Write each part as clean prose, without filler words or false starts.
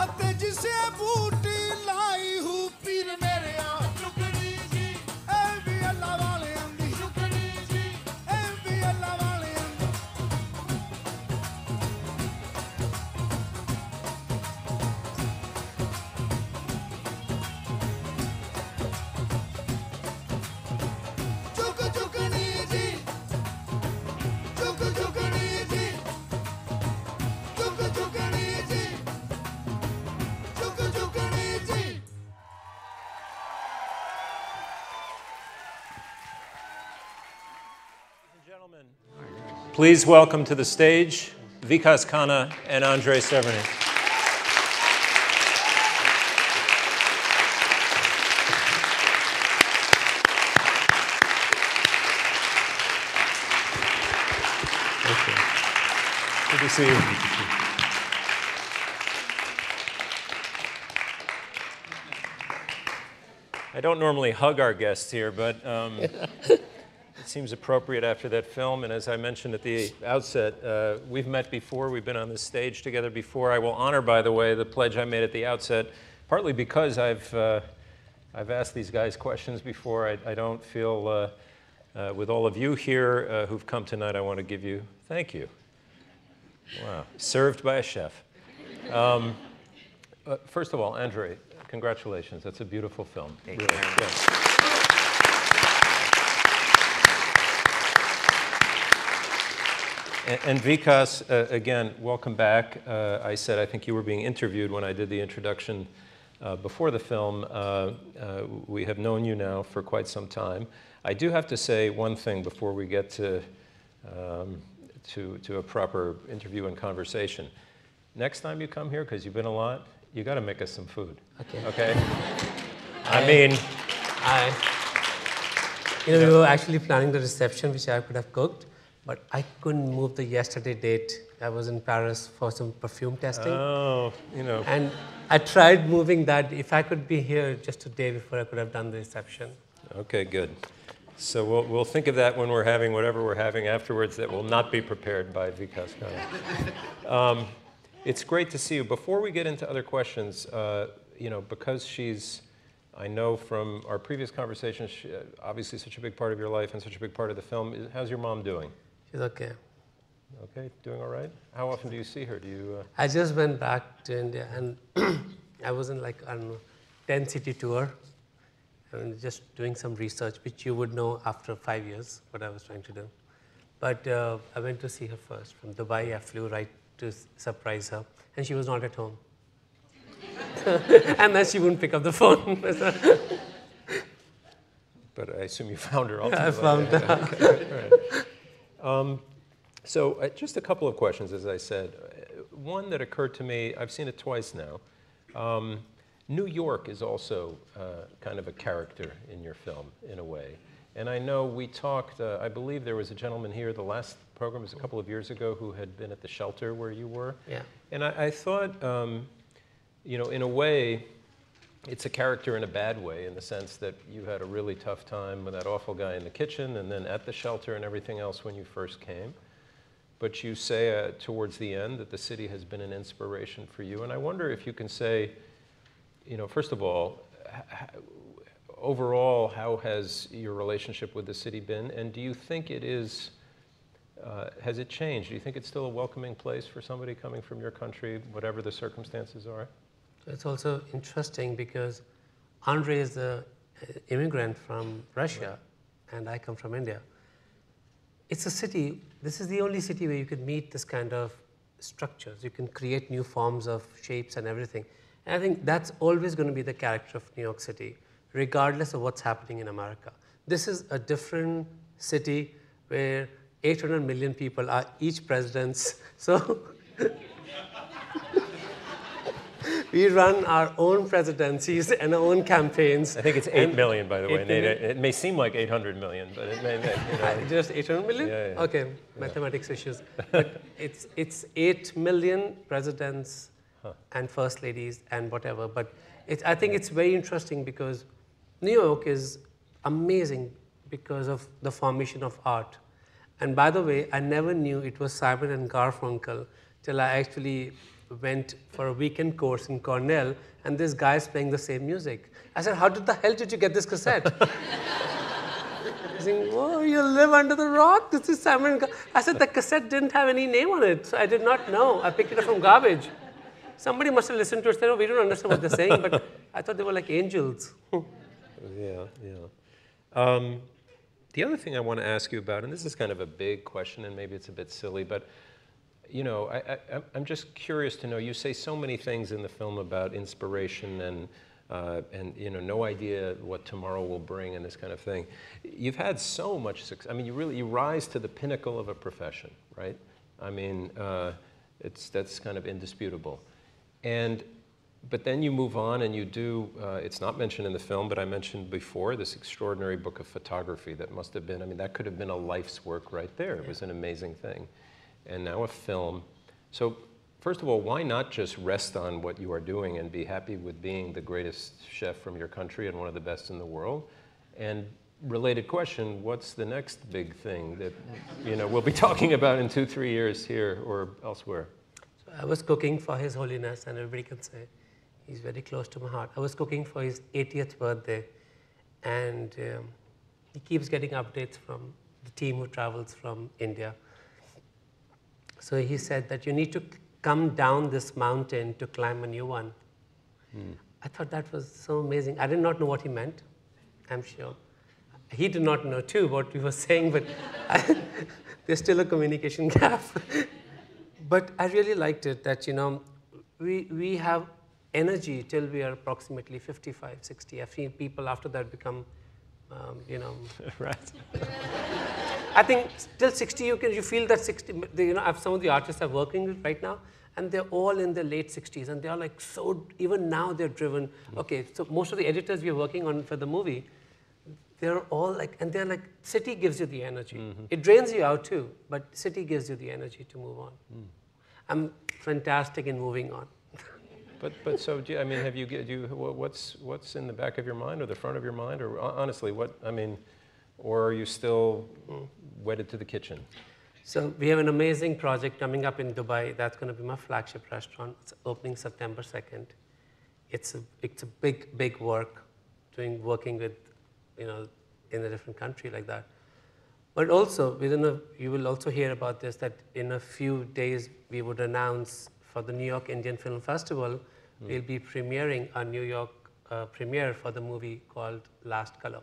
ਅਤੇ ਜਿਸੇ ਬੂਟੀ ਲਾਈ ਹੂ ਪੀਰ ਮੇਰਿਆ ਚੁਕਣੀ ਜੀ ਇਹ ਵੀ ਅੱਲਾ ਵਾਲਿਆਂ ਦੀ ਚੁਕਣੀ ਜੀ ਇਹ ਵੀ ਅੱਲਾ ਵਾਲਿਆਂ ਦੀ ਚੁਕਣੀ ਜੀ ਚੁਕਣੀ ਜੀ ਚੁਕਣੀ ਜੀ ਚੁਕਣੀ ਜੀ Gentlemen, please welcome to the stage Vikas Khanna and Andrei Severny. Okay. Good to see you. I don't normally hug our guests here, but it seems appropriate after that film. And as I mentioned at the outset, we've met before. We've been on this stage together before. I will honor, by the way, the pledge I made at the outset, partly because I've asked these guys questions before. I don't feel, with all of you here who've come tonight, I want to give you thank you. Wow, served by a chef. First of all, Andrei, congratulations. That's a beautiful film. Thank really. you very much. And Vikas, again, welcome back. I said I think you were being interviewed when I did the introduction before the film. We have known you now for quite some time. I do have to say one thing before we get to a proper interview and conversation. Next time you come here, because you've been a lot, you got to make us some food. Okay. Okay? I mean, we were actually planning the reception, which I could have cooked, but I couldn't move the yesterday date. I was in Paris for some perfume testing. Oh, you know. And I tried moving that. If I could be here just a day before, I could have done the reception. Okay, good. So we'll think of that when we're having whatever we're having afterwards that will not be prepared by Vikas Khanna. It's great to see you. Before we get into other questions, because she's, I know from our previous conversations, obviously such a big part of your life and such a big part of the film. How's your mom doing? She's okay. Okay, doing all right? How often do you see her? Do you? I just went back to India, and I was in 10-city tour, and just doing some research, which you would know after 5 years, what I was trying to do. But I went to see her first. From Dubai, I flew right to surprise her, and she was not at home. And then she wouldn't pick up the phone. But I assume you found her ultimately. I found her. Okay, right. So just a couple of questions, as I said. One that occurred to me, I've seen it twice now. New York is also kind of a character in your film, in a way. And I know we talked, I believe there was a gentleman here, the last program was a couple of years ago, who had been at the shelter where you were. Yeah. And I thought, in a way, it's a character in a bad way, in the sense that you had a really tough time with that awful guy in the kitchen, and then at the shelter and everything else when you first came. But you say towards the end that the city has been an inspiration for you. And I wonder if you can say, first of all, overall, how has your relationship with the city been? And do you think it is, has it changed? Do you think it's still a welcoming place for somebody coming from your country, whatever the circumstances are? It's also interesting because Andrei is an immigrant from Russia, and I come from India. It's a city, this is the only city where you can meet this kind of structures. You can create new forms of shapes and everything. And I think that's always going to be the character of New York City, regardless of what's happening in America. This is a different city where 800 million people are each presidents. So we run our own presidencies and our own campaigns. I think it's 8 million, by the way. It may seem like 800 million, but it may. Just 800 million? Yeah. Okay, mathematics issues. But it's 8 million presidents and first ladies and whatever. But I think it's very interesting because New York is amazing because of the formation of art. And by the way, I never knew it was Simon and Garfunkel till I actually went for a weekend course in Cornell, and this guy's playing the same music. I said, how the hell did you get this cassette? He's saying, whoa, you live under the rock? This is Simon. I said, the cassette didn't have any name on it, so I did not know. I picked it up from garbage. Somebody must have listened to it and said, oh, we don't understand what they're saying, but I thought they were like angels. Yeah. The other thing I want to ask you about, and this is kind of a big question, and maybe it's a bit silly, but you know, I'm just curious to know. You say so many things in the film about inspiration and you know, no idea what tomorrow will bring and this kind of thing. You've had so much success. I mean, you rise to the pinnacle of a profession, right? I mean, that's kind of indisputable. But then you move on and you do, it's not mentioned in the film, but I mentioned before, this extraordinary book of photography that must have been, I mean, that could have been a life's work right there. It was an amazing thing. And now a film. So first of all, why not just rest on what you are doing and be happy with being the greatest chef from your country and one of the best in the world? And related question, what's the next big thing that, you know, we'll be talking about in 2-3 years here or elsewhere? So I was cooking for His Holiness, and everybody can say he's very close to my heart. I was cooking for his 80th birthday, and he keeps getting updates from the team who travels from India. So he said that you need to come down this mountain to climb a new one. I thought that was so amazing. I did not know what he meant, I'm sure. He did not know too what we were saying, but there's still a communication gap. But I really liked it that, you know, we have energy till we are approximately 55, 60. I've seen people after that become, you know. Right. I think till 60 you feel that 60, you know, some of the artists I'm working with right now, and they're all in their late 60s, and they are like so, even now they're driven. Okay, so most of the editors we're working on for the movie, they're all like, and they're like, city gives you the energy. It drains you out too, but city gives you the energy to move on. I'm fantastic in moving on. But so, I mean, have what's in the back of your mind or the front of your mind, or honestly, or are you still wedded to the kitchen? So we have an amazing project coming up in Dubai. That's going to be my flagship restaurant. It's opening September 2nd. It's a big work, working with, you know, in a different country like that. But also, you will also hear about this, that in a few days we would announce for the New York Indian Film Festival, we'll be premiering a New York premiere for the movie called Last Color.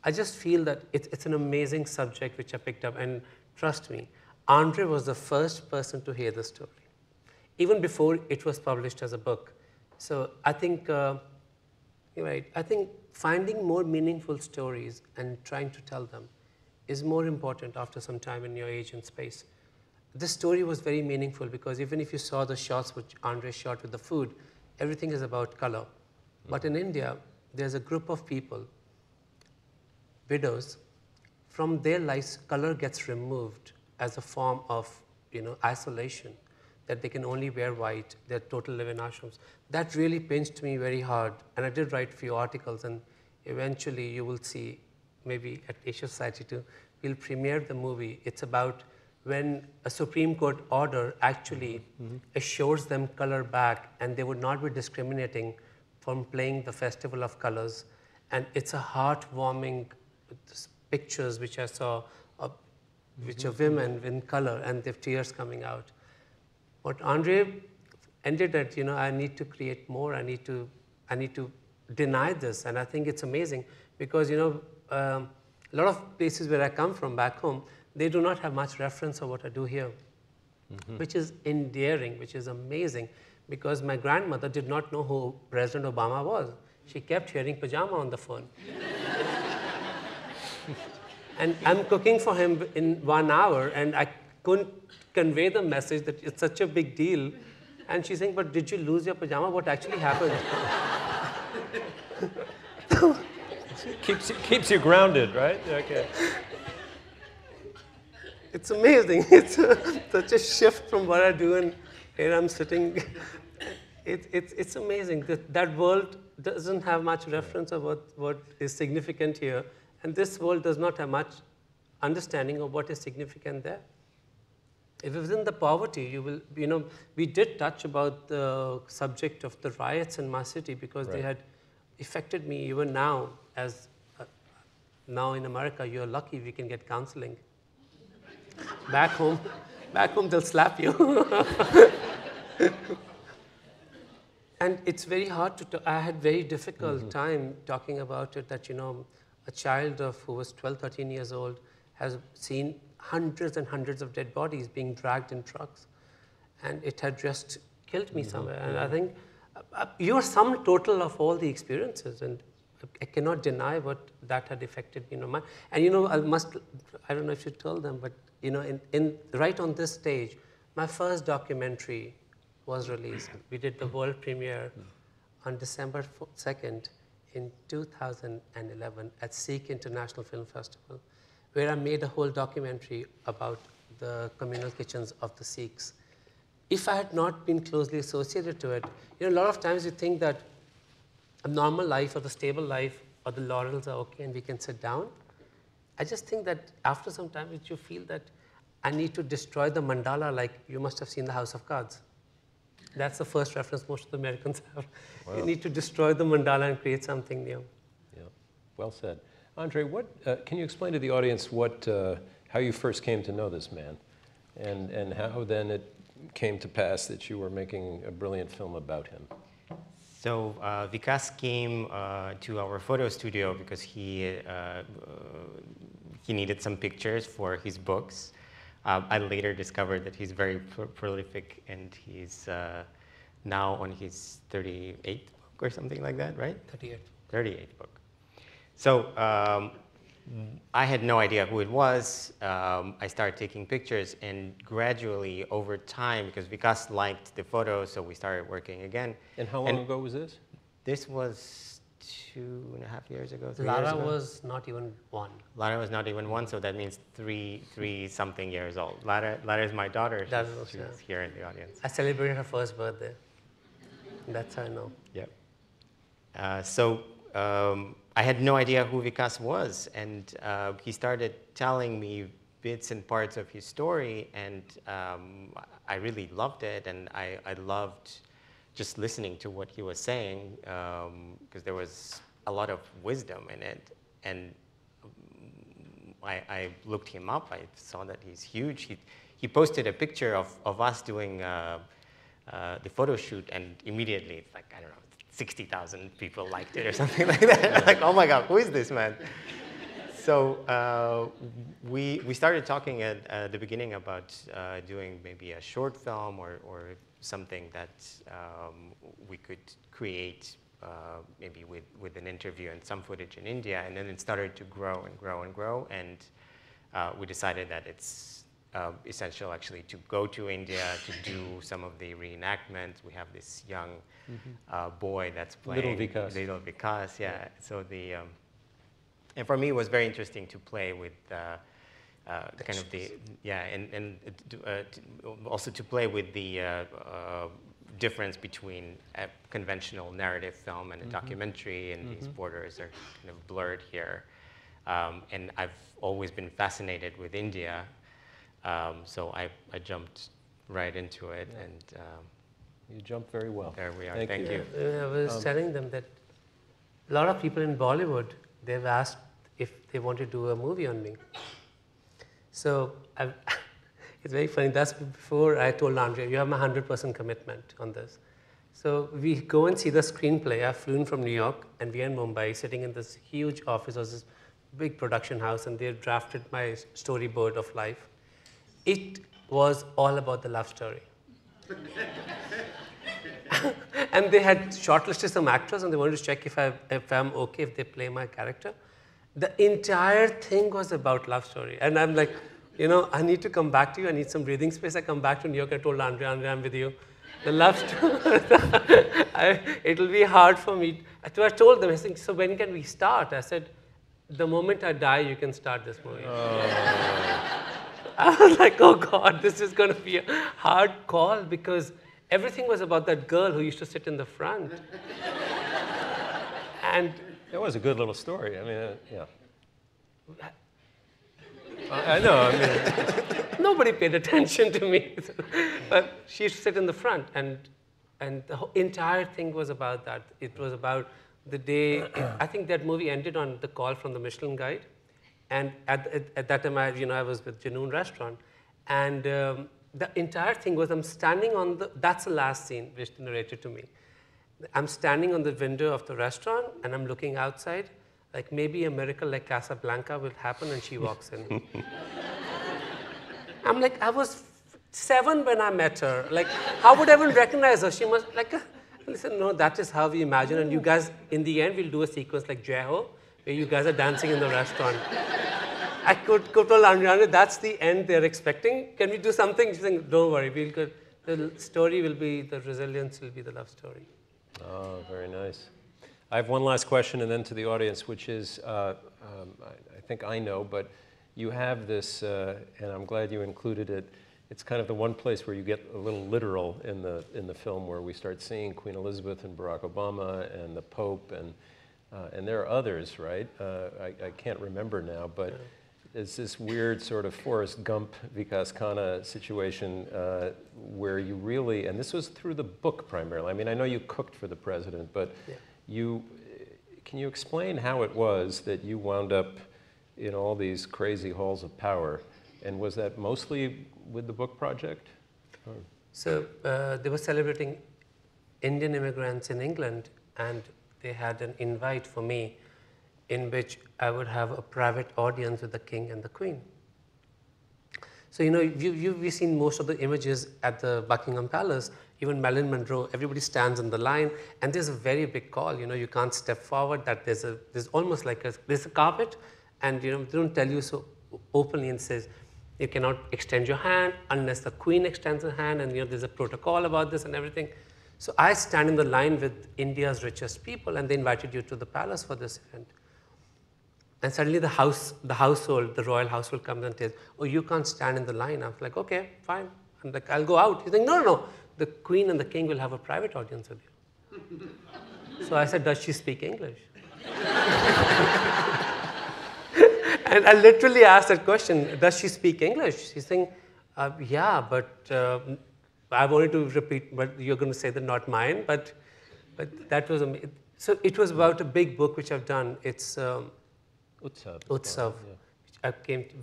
I just feel that it's an amazing subject which I picked up, and trust me, Andrei was the first person to hear the story, even before it was published as a book. So I think, you're right, I think finding more meaningful stories and trying to tell them is more important after some time in your age and space. This story was very meaningful because even if you saw the shots which Andrei shot with the food, everything is about color. But in India, there's a group of people, widows, from their lives, color gets removed as a form of, you know, isolation, that they can only wear white, they're total live in ashrams. That really pinched me very hard, and I did write a few articles, and eventually you will see, maybe at Asia Society too, we'll premiere the movie. It's about when a Supreme Court order actually assures them color back, and they would not be discriminating from playing the Festival of Colors. And it's a heartwarming pictures which I saw, which are women in color, and they have tears coming out. But Andrei ended at, you know, I need to create more. I need to deny this, and I think it's amazing because, you know, a lot of places where I come from back home, they do not have much reference of what I do here, which is endearing, which is amazing, because my grandmother did not know who President Obama was. She kept hearing pajama on the phone. And I'm cooking for him in 1 hour, and I couldn't convey the message that it's such a big deal. And she's saying, but did you lose your pajama? What actually happened? Keeps you grounded, right? Okay. It's amazing. It's such a shift from what I do, and here I'm sitting. It's amazing. That world doesn't have much reference of what is significant here, and this world does not have much understanding of what is significant there. if within the poverty, you will, we did touch about the subject of the riots in my city because they had affected me even now. As now in America, you're lucky we can get counseling. Back home, they'll slap you. And it's very hard to, I had very difficult time talking about it, that, a child who was 12, 13 years old has seen hundreds and hundreds of dead bodies being dragged in trucks. And it had just killed me somewhere. And I think you're sum total of all the experiences. And I cannot deny what that had affected me. And I don't know if you told them, but right on this stage, my first documentary was released. We did the world premiere on December 2nd in 2011 at Sikh International Film Festival, where I made a whole documentary about the communal kitchens of the Sikhs. If I had not been closely associated to it, a lot of times you think that a normal life or the stable life or the laurels are okay and we can sit down. I just think that after some time you feel that I need to destroy the mandala, like you must have seen The House of Cards. That's the first reference most of the Americans have. Wow. You need to destroy the mandala and create something new. Yeah, well said. Andrei, can you explain to the audience how you first came to know this man, and how then it came to pass that you were making a brilliant film about him? So Vikas came to our photo studio because he needed some pictures for his books. I later discovered that he's very prolific, and he's now on his 38th book or something like that, right? 38th book. So I had no idea who it was. I started taking pictures, and gradually over time, because Vikas liked the photos, so we started working again. And how long ago was this? This was 2.5 years ago, 3 years Lara ago. was not even 1. Lara was not even 1, so that means three-something years old. Lara is my daughter. She's here in the audience. I celebrated her first birthday. That's how I know. Yep. I had no idea who Vikas was, and he started telling me bits and parts of his story, and I really loved it, and I loved just listening to what he was saying, because there was a lot of wisdom in it. And I looked him up. I saw that he's huge. He posted a picture of us doing the photo shoot, and immediately, it's like, I don't know, 60,000 people liked it or something like that. Like, oh my God, who is this man? So we started talking at the beginning about doing maybe a short film or something that we could create maybe with an interview and some footage in India. And then it started to grow and grow and grow. And we decided that it's essential actually to go to India to do some of the reenactments. We have this young boy that's playing Little Vikas, yeah. So and for me it was very interesting to play with also to play with the difference between a conventional narrative film and a documentary, and these borders are kind of blurred here. And I've always been fascinated with India. So I jumped right into it, and you jumped very well. There we are. Thank you. I was telling them that a lot of people in Bollywood, they've asked if they want to do a movie on me. So it's very funny. That's before I told Andrei, you have my 100% commitment on this. So we go and see the screenplay. I flew in from New York, and we are in Mumbai, sitting in this huge office of this big production house, and they drafted my storyboard of life. It was all about the love story. And they had shortlisted some actors, and they wanted to check if I'm okay if they play my character. The entire thing was about love story. And I'm like, I need to come back to you. I need some breathing space. I come back to New York. I told Andrei, I'm with you. The love story, it'll be hard for me. So I told them, I said, so when can we start? I said, the moment I die, you can start this movie. Oh. I was like, oh God, this is going to be a hard call, because everything was about that girl who used to sit in the front. And that was a good little story. I mean, yeah. I know. I mean, Nobody paid attention to me. But she used to sit in the front, and the entire thing was about that. It was about the day, I think that movie ended on the call from the Michelin guide. And at that time, I was with Janoon Restaurant. And the entire thing was I'm standing on that's the last scene which narrated to me. I'm standing on the window of the restaurant, and I'm looking outside, like maybe a miracle like Casablanca will happen, and she walks in. I'm like, I was 7 when I met her. Like, how would I even recognize her? She must, like, listen, no, that is how we imagine. And you guys, in the end, we'll do a sequence like Jai Ho, where you guys are dancing in the restaurant. I could tell Andrei, that's the end they're expecting. Can we do something? She's saying, don't worry, the story will be, the resilience will be the love story. Oh, very nice. I have one last question, and then to the audience, which is, I think I know, but you have this, and I'm glad you included it. It's kind of the one place where you get a little literal in the film, where we start seeing Queen Elizabeth and Barack Obama and the Pope, and there are others, right? I can't remember now, but it's this weird sort of Forrest Gump, Vikas Khanna situation where you really, and this was through the book primarily. I mean, I know you cooked for the president, but can you explain how it was that you wound up in all these crazy halls of power? And was that mostly with the book project? Or? So they were celebrating Indian immigrants in England, and they had an invite for me in which I would have a private audience with the king and the queen. So, you've seen most of the images at the Buckingham Palace, even Marilyn Monroe, everybody stands in the line, and there's a very big call, you can't step forward, that there's almost like there's a carpet, and they don't tell you so openly and says, you cannot extend your hand unless the queen extends her hand, and there's a protocol about this and everything. So I stand in the line with India's richest people, and they invited you to the palace for this event. And suddenly the household, the royal household comes and says, oh, you can't stand in the line. I'm like, okay, fine. I'm like, I'll go out. He's like, no. The queen and the king will have a private audience with you. So I said, does she speak English? And I literally asked that question, does she speak English? She's saying, yeah, but I wanted to repeat, but you're going to say that not mine. But that was amazing. So it was about a big book which I've done. It's Utsav. Yeah.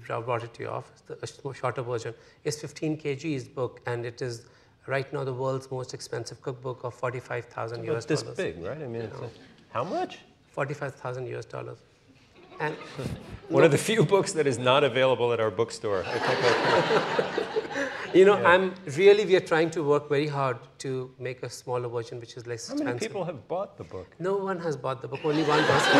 I brought it to your office, the shorter version. It's 15 kgs book, and it is right now the world's most expensive cookbook of $45,000 US. This big, right? I mean, it's how much? $45,000 US. And one of the few books that is not available at our bookstore. we are trying to work very hard to make a smaller version, which is less expensive. How many people have bought the book? No one has bought the book, only one person.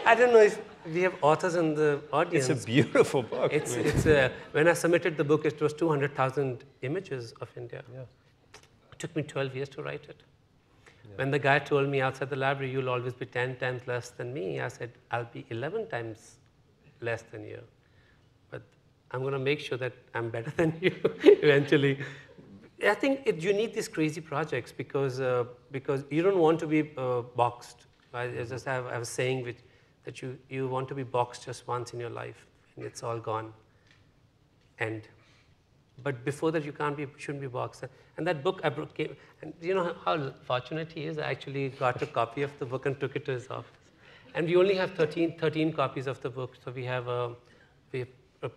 I don't know if we have authors in the audience. It's a beautiful book. When I submitted the book, it was 200,000 images of India. Yeah. It took me 12 years to write it. Yeah. When the guy told me outside the library, you'll always be 10 times less than me, I said, I'll be 11 times less than you. But I'm going to make sure that I'm better than you eventually. I think you need these crazy projects because you don't want to be boxed. As I was saying, that you want to be boxed just once in your life, and it's all gone. But before that, shouldn't be boxed. And that book came, and you know how fortunate he is. I actually got a copy of the book and took it to his office. And we only have 13 copies of the book. So we have a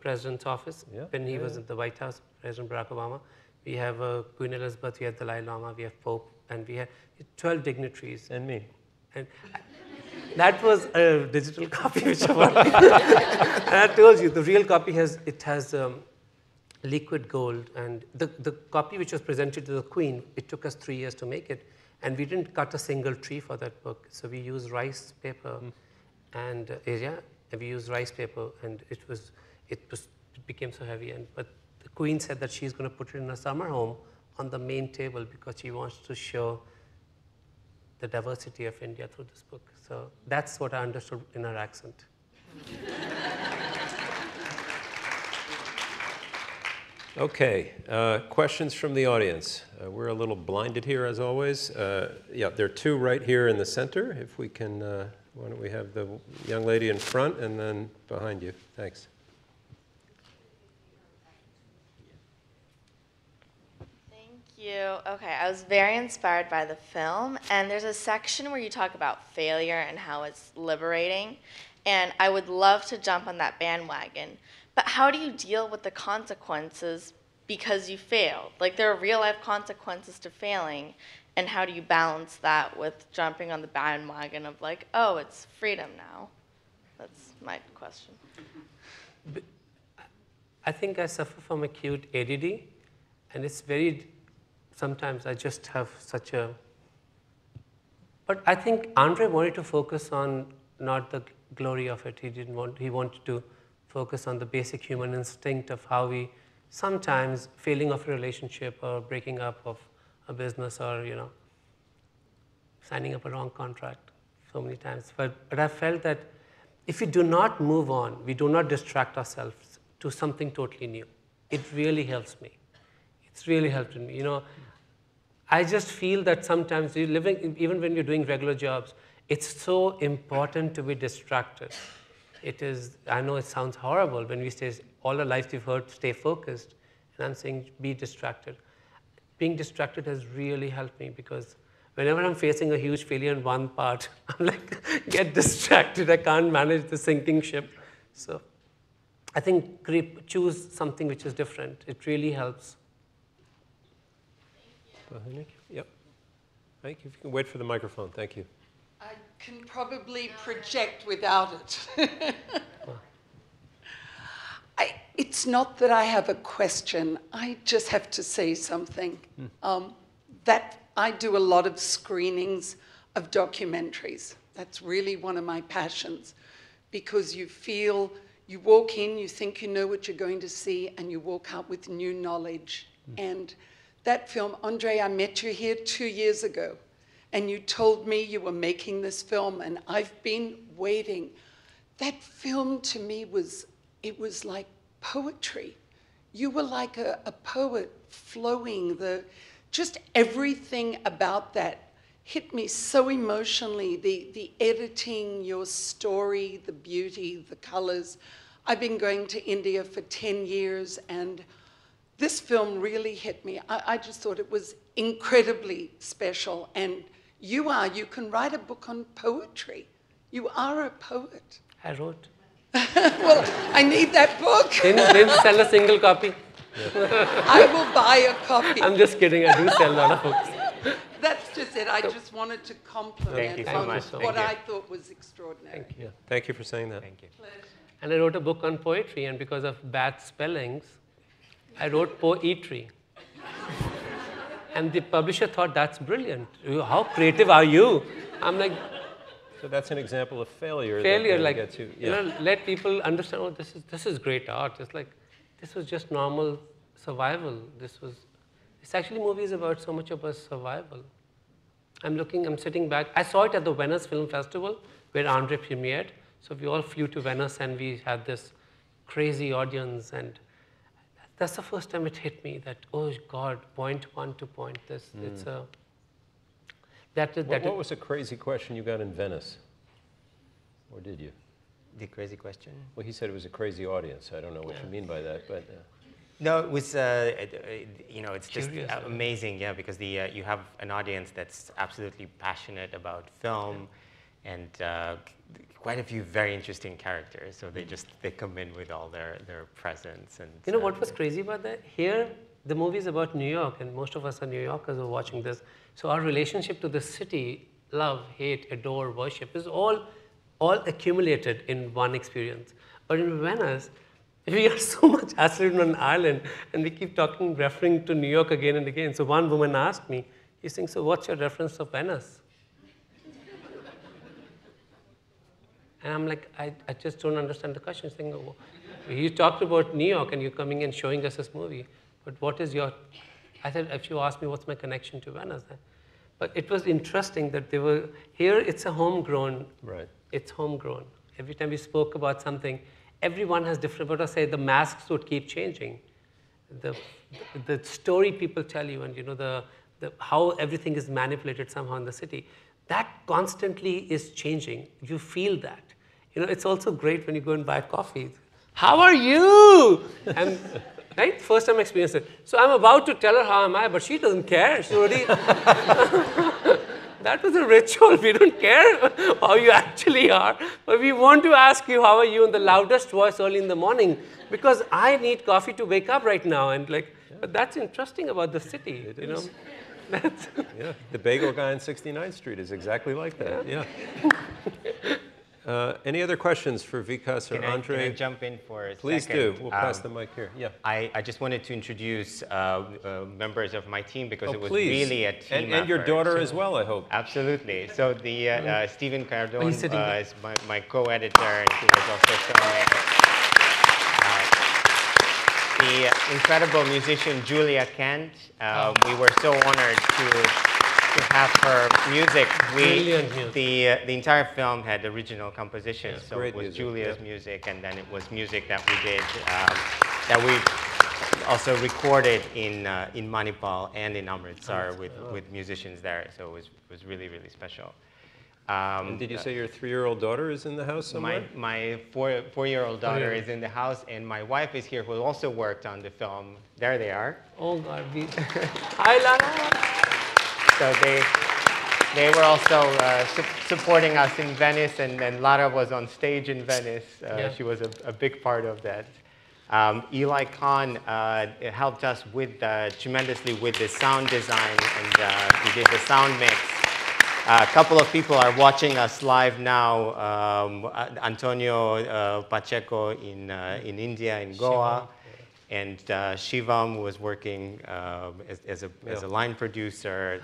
president's office when he was at the White House, President Barack Obama. We have Queen Elizabeth, we have Dalai Lama, we have Pope, and we have 12 dignitaries. And me. And that was a digital copy which I bought. And I told you, the real copy has liquid gold. And the copy which was presented to the Queen, it took us 3 years to make it. And we didn't cut a single tree for that book. So we used rice paper, and we used rice paper, and it became so heavy. But the Queen said that she's going to put it in a summer home on the main table because she wants to show the diversity of India through this book. So that's what I understood in her accent. Okay, questions from the audience. We're a little blinded here, as always. There are two right here in the center. If we can Why don't we have the young lady in front and then behind you? Thanks. Thank you. Okay, I was very inspired by the film, and there's a section where you talk about failure and how it's liberating, and I would love to jump on that bandwagon. But how do you deal with the consequences because you failed? Like, there are real-life consequences to failing, and how do you balance that with jumping on the bandwagon of like, oh, it's freedom now? That's my question. I think I suffer from acute ADD, and it's very, sometimes I just have such a, but I think Andrei wanted to focus on not the glory of it. He wanted to focus on the basic human instinct of how we sometimes failing of a relationship or breaking up of a business or, you know, signing up a wrong contract so many times. But I felt that if we do not move on, we do not distract ourselves to something totally new, it really helps me. It's really helped me. You know, I just feel that sometimes you're living, even when you're doing regular jobs, it's so important to be distracted. It is, I know it sounds horrible when we say all our lives we've heard stay focused, and I'm saying be distracted. Being distracted has really helped me because whenever I'm facing a huge failure in one part, I'm like, get distracted, I can't manage the sinking ship. So I think choose something which is different. It really helps. Yep. Thank you. If you can wait for the microphone, thank you. I can probably project without it. It's not that I have a question. I just have to say something. That I do a lot of screenings of documentaries. That's really one of my passions because you feel, you walk in, you think you know what you're going to see, and you walk out with new knowledge. And that film, Andrei, I met you here 2 years ago, and you told me you were making this film, and I've been waiting. That film to me was, it was like poetry. You were like a poet flowing. Just everything about that hit me so emotionally. The editing, your story, the beauty, the colors. I've been going to India for 10 years, and this film really hit me. I just thought it was incredibly special. And you can write a book on poetry. You are a poet. I wrote. Well, I need that book. Didn't sell a single copy. I will buy a copy. I'm just kidding, I do sell a lot of books. That's just it. I just wanted to compliment so on much. what I thought was extraordinary. Thank you. Yeah. Thank you for saying that. Thank you. And I wrote a book on poetry, and because of bad spellings, I wrote poetry. And the publisher thought, that's brilliant. How creative are you? I'm like, So that's an example of failure. failure, that like, gets you, you know, let people understand, oh, this is great art. It's like, this was just normal survival. It's actually movies about so much about survival. I'm sitting back. I saw it at the Venice Film Festival where Andrei premiered. So we all flew to Venice and we had this crazy audience, and that's the first time it hit me that, oh God, point one to point this. It's a, what was a crazy question you got in Venice? Or did you? The crazy question? Well, he said it was a crazy audience. I don't know what you mean by that, but... No, it was, you know, it's just Curious, amazing, yeah, because you have an audience that's absolutely passionate about film and quite a few very interesting characters. So they come in with all their presence. And you know what was crazy about that? Here, the movie is about New York, and most of us are New Yorkers who are watching this. So our relationship to the city, love, hate, adore, worship, is all accumulated in one experience. But in Venice, we are so much isolated on an island, and we keep referring to New York again and again. So one woman asked me, he's saying, so what's your reference of Venice? And I'm like, I just don't understand the question. He's saying, oh, you talked about New York, and you're coming and showing us this movie. But what is your, I said, if you ask me what's my connection to Venice, but it was interesting that they were, here it's a homegrown, Right. It's homegrown. Every time we spoke about something, everyone has different, but I say the masks would keep changing. The story people tell you, and you know, how everything is manipulated somehow in the city. that constantly is changing. You feel that. You know, it's also great when you go and buy coffee. How are you? And right, first time I experienced it. So I'm about to tell her how am I, but she doesn't care. She already. That was a ritual. We don't care how you actually are, but we want to ask you how are you in the loudest voice early in the morning, because I need coffee to wake up right now. And like, but that's interesting about the city. It you know. is. Yeah, the bagel guy on 69th Street is exactly like that. Yeah. Any other questions for Vikas or Andrei? Can I jump in for a Please second? do. We'll pass the mic here. Yeah. I just wanted to introduce members of my team because it was please. really a team And your effort. daughter as well, I hope. Absolutely. So the Stephen Cardone he's sitting there. is my co-editor, and he was also filming. The incredible musician Julia Kent. We were so honored to have her music. Brilliant music. The entire film had original compositions, so great it was music, Julia's music, and then it was music that we did, that we also recorded in Manipal and in Amritsar with musicians there. So it was really, really special. And did you say your 3-year-old daughter is in the house somewhere? My four-year-old daughter is in the house, and my wife is here, who also worked on the film. There they are. Oh God, hi Lara. So they were also supporting us in Venice, and Lara was on stage in Venice. She was a big part of that. Eli Khan helped us tremendously with the sound design, and he did the sound mix. A couple of people are watching us live now. Antonio Pacheco in India, in Goa. And Shivam was working as a line producer.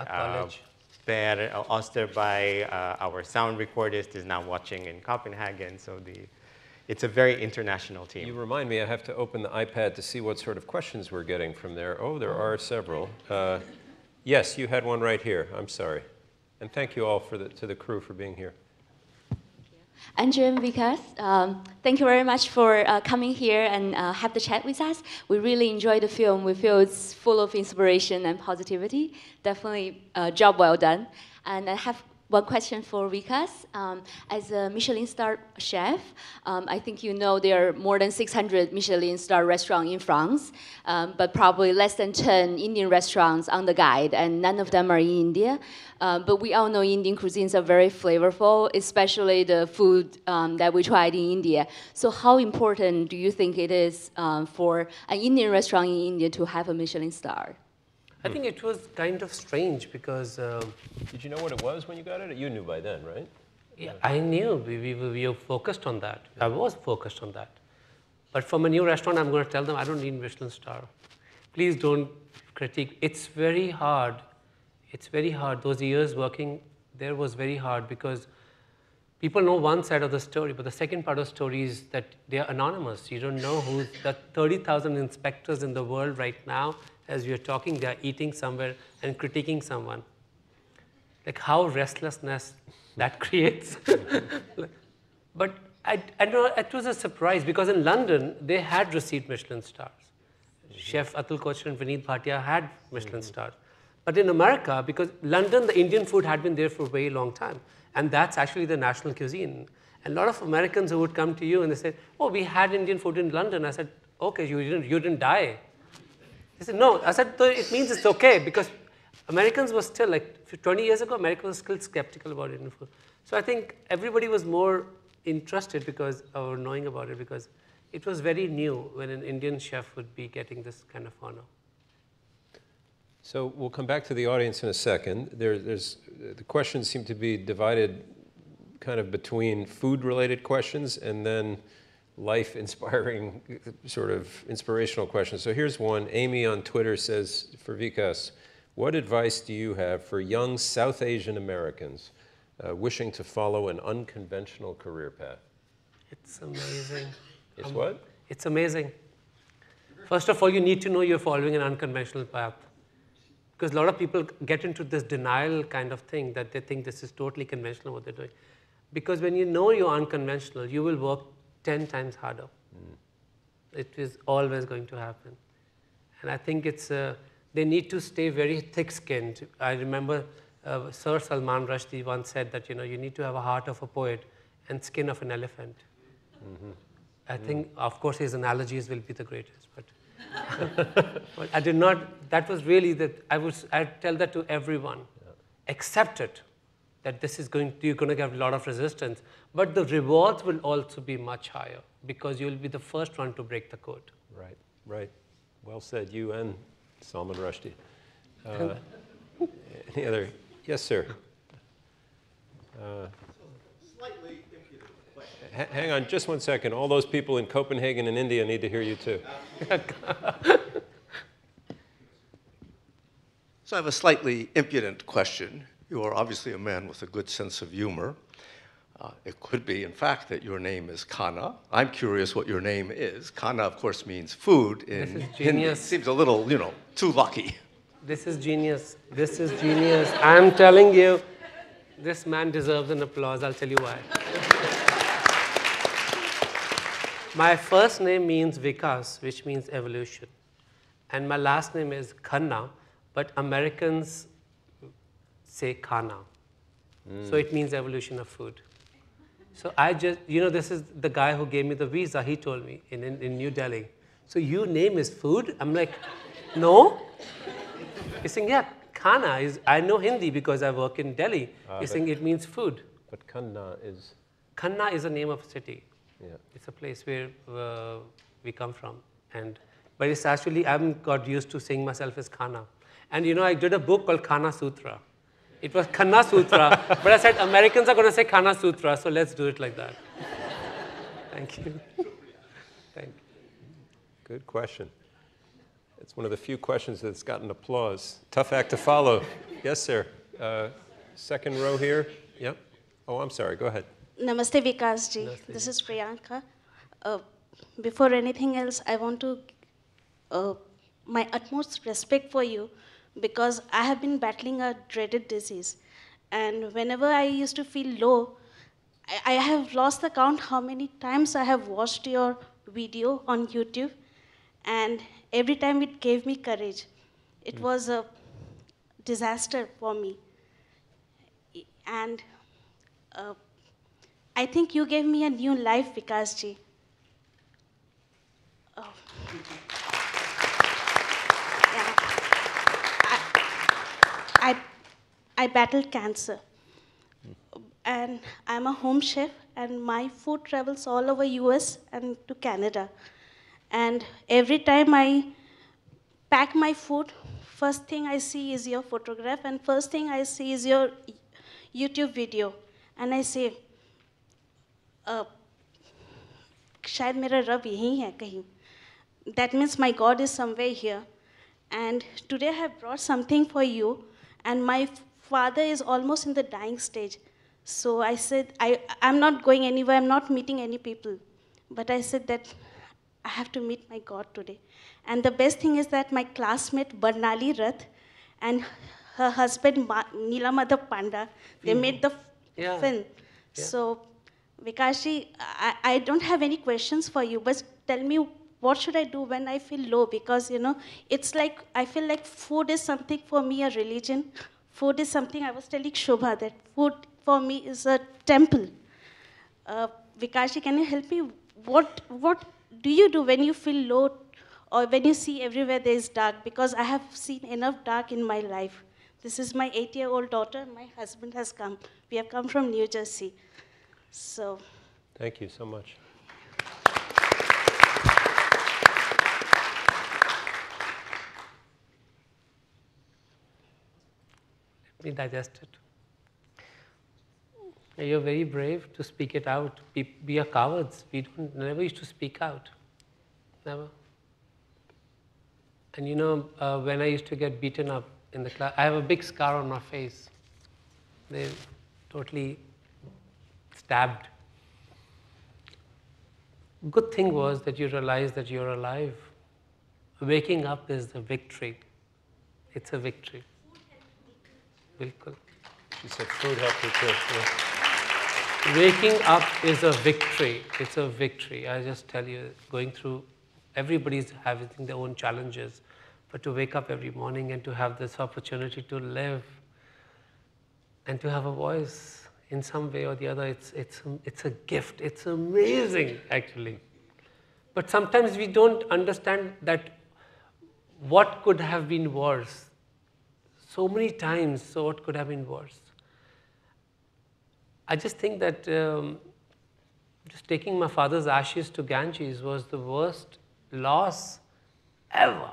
Per Osterby, our sound recordist, is now watching in Copenhagen. So it's a very international team. You remind me, I have to open the iPad to see what sort of questions we're getting from there. Oh, there are several. Yes, you had one right here. I'm sorry. And thank you all to the crew for being here. Andrei and Vikas, thank you very much for coming here and have the chat with us. We really enjoyed the film. We feel it's full of inspiration and positivity. Definitely a job well done. And I have one question for Vikas. As a Michelin-starred chef, I think you know there are more than 600 Michelin-starred restaurants in France, but probably less than 10 Indian restaurants on the guide, and none of them are in India. But we all know Indian cuisines are very flavorful, especially the food that we tried in India. So how important do you think it is for an Indian restaurant in India to have a Michelin star? I think it was kind of strange because... Did you know what it was when you got it? You knew by then, right? Yeah, I knew. We were focused on that. I was focused on that. But from a new restaurant, I'm going to tell them, I don't need Michelin star. Please don't critique. It's very hard. It's very hard. Those years working there was very hard because people know one side of the story, but the second part of the story is that they are anonymous. You don't know who's the 30,000 inspectors in the world right now. As we are talking, they are eating somewhere and critiquing someone. Like how restlessness that creates. But I know it was a surprise because in London, they had received Michelin stars. Chef Atul Kochhar and Vineet Bhatia had Michelin stars. But in America, because London, the Indian food had been there for a very long time. And that's actually the national cuisine. And a lot of Americans who would come to you and they said, oh, we had Indian food in London. I said, okay, you didn't die. They said, no. I said, it means it's okay because Americans were still, like 20 years ago, America was still skeptical about Indian food. So I think everybody was more interested because, or knowing about it because it was very new when an Indian chef would be getting this kind of honor. So we'll come back to the audience in a second. The questions seem to be divided kind of between food-related questions and then life-inspiring, sort of inspirational questions. So here's one. Amy on Twitter says, for Vikas, what advice do you have for young South Asian Americans wishing to follow an unconventional career path? It's amazing. It's what? It's amazing. First of all, you need to know you're following an unconventional path. Because a lot of people get into this denial kind of thing that they think this is totally conventional what they're doing. Because when you know you're unconventional, you will work 10 times harder. It is always going to happen. And I think it's, they need to stay very thick-skinned. I remember Sir Salman Rushdie once said that, you need to have a heart of a poet and skin of an elephant. I think, of course, his analogies will be the greatest, but, but I did not, that was really I'd tell that to everyone. Accept it, that you're going to get a lot of resistance, but the rewards will also be much higher because you'll be the first one to break the code. Right, right. Well said, you and Salman Rushdie. Any other? Yes, sir. Slightly impudent question. Hang on just one second. All those people in Copenhagen and India need to hear you too. So I have a slightly impudent question. You are obviously a man with a good sense of humor. It could be, in fact, that your name is Khanna. I'm curious what your name is. Khanna, of course, means food in This is Hindi. genius. Seems a little, too lucky. This is genius. This is genius. I'm telling you, this man deserves an applause. I'll tell you why. My first name means Vikas, which means evolution. And my last name is Khanna, but Americans say Khanna. So it means evolution of food. So I just, this is the guy who gave me the visa. He told me in New Delhi. So your name is food? I'm like, no. He's saying, yeah, Khana is, I know Hindi because I work in Delhi. He's saying it means food. But Khanna is? Khanna is the name of a city. Yeah. It's a place where we come from. But it's actually, I haven't got used to saying myself as Khana. And I did a book called Khana Sutra. It was Khanna Sutra, but I said Americans are going to say Khana Sutra, so let's do it like that. Thank you. Thank you. Good question. It's one of the few questions that's gotten applause. Tough act to follow. Yes, sir. Second row here. Yep. Oh, I'm sorry. Go ahead. Namaste, Vikas ji. This is Priyanka. Before anything else, I want to my utmost respect for you because I have been battling a dreaded disease. And whenever I used to feel low, I have lost the count how many times I have watched your video on YouTube. And every time it gave me courage. It was a disaster for me. And I think you gave me a new life, Vikas ji. Oh. Yeah. I battled cancer. And I'm a home chef, and my food travels all over US and to Canada. And every time I pack my food, first thing I see is your photograph, and first thing I see is your YouTube video. And I say, शायद मेरा रब यहीं है कहीं. That means my God is somewhere here. And today I have brought something for you, and my father is almost in the dying stage. So I said, I'm not going anywhere, I'm not meeting any people. But I said that I have to meet my God today. And the best thing is that my classmate Barnali Rath and her husband Nilamada Panda, they made the film. Yeah. So Vikashi, I don't have any questions for you, but tell me what should I do when I feel low? Because, it's like, I feel like food is something for me, a religion. Food is something, I was telling Shobha, that food for me is a temple. Vikashi, can you help me? What do you do when you feel low or when you see everywhere there is dark? Because I have seen enough dark in my life. This is my 8-year-old daughter. My husband has come. We have come from New Jersey. So. Thank you so much. Let me digest it. You're very brave to speak it out. We are cowards. We never used to speak out. Never. And when I used to get beaten up in the class, I have a big scar on my face. They totally stabbed. Good thing was that you realize that you're alive. Waking up is the victory. It's a victory. Bilkul. She said food helped her too. Yeah. Waking up is a victory. It's a victory. I just tell you, going through, everybody's having their own challenges, but to wake up every morning and to have this opportunity to live, And to have a voice in some way or the other, it's a gift. It's amazing, actually. But sometimes we don't understand that what could have been worse. So many times, so what could have been worse. I just think that just taking my father's ashes to Ganges was the worst loss ever.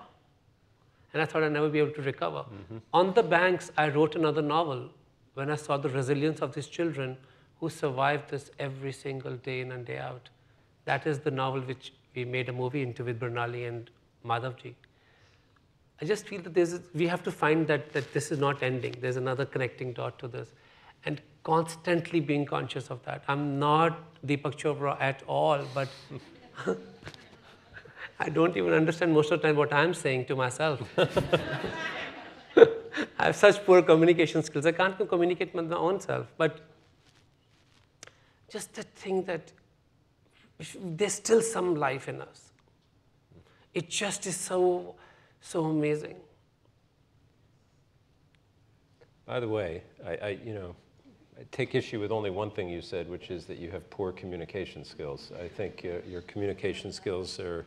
And I thought I'd never be able to recover. On the banks, I wrote another novel when I saw the resilience of these children who survived this every single day in and day out. That is the novel which we made a movie into with Bernali and Madhavji. I just feel that we have to find that this is not ending. There's another connecting dot to this. And constantly being conscious of that. I'm not Deepak Chopra at all, but I don't even understand most of the time what I'm saying to myself. I have such poor communication skills. I can't communicate with my own self. But just the thing that there's still some life in us. It just is so amazing. By the way, I take issue with only one thing you said, which is that you have poor communication skills. I think your communication skills are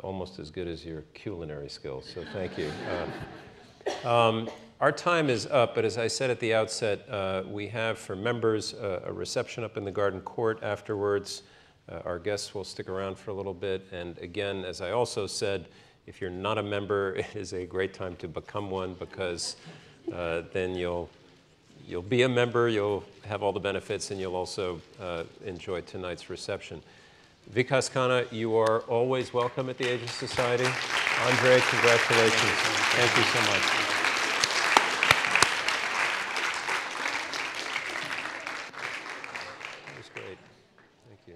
almost as good as your culinary skills, so thank you. Our time is up, but as I said at the outset, we have for members a reception up in the Garden Court afterwards. Our guests will stick around for a little bit, and again, as I also said, if you're not a member, it is a great time to become one, because then you'll be a member, you'll have all the benefits, and you'll also enjoy tonight's reception. Vikas Khanna, you are always welcome at the Asian Society. Andrei, congratulations. Thank you so much. That was great. Thank you.